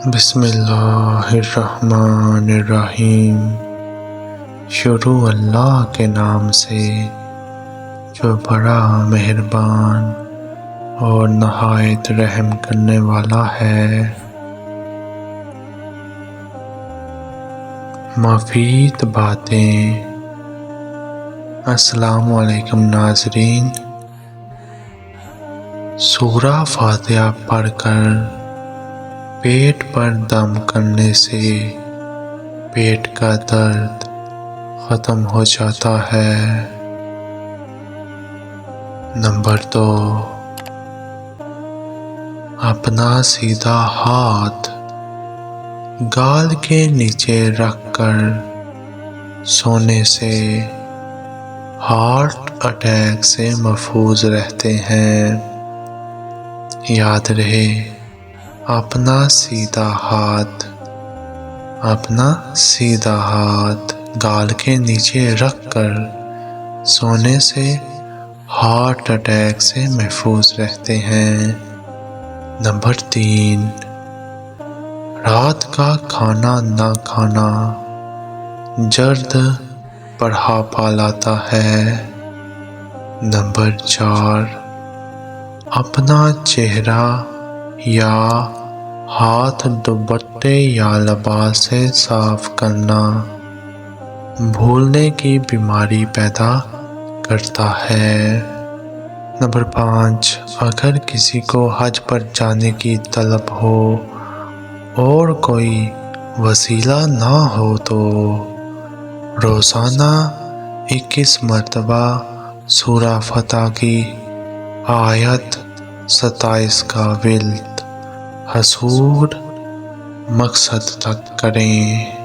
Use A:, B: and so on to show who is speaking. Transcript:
A: بسم اللہ الرحمن الرحیم۔ شروع اللہ کے نام سے جو بڑا مہربان اور نہایت رحم کرنے والا ہے۔ مفید باتیں۔ السلام علیکم ناظرین۔ سورہ فاتحہ پڑھ کر پیٹ پر دم کرنے سے پیٹ کا درد ختم ہو جاتا ہے۔ نمبر 2، اپنا سیدھا ہاتھ گال کے نیچے رکھ کر سونے سے ہارٹ اٹیک سے محفوظ رہتے ہیں۔ یاد رہے، اپنا سیدھا ہاتھ گال کے نیچے رکھ کر سونے سے ہارٹ اٹیک سے محفوظ رہتے ہیں۔ نمبر 3، رات کا کھانا نہ کھانا جرد بڑھاپا لاتا ہے۔ نمبر 4، اپنا چہرہ یا ہاتھ دوپٹے یا لباس سے صاف کرنا بھولنے کی بیماری پیدا کرتا ہے۔ نمبر 5، اگر کسی کو حج پر جانے کی طلب ہو اور کوئی وسیلہ نہ ہو تو روزانہ 21 مرتبہ سورہ فتح کی آیت 27 کا ورد حصول مقصد تک کریں۔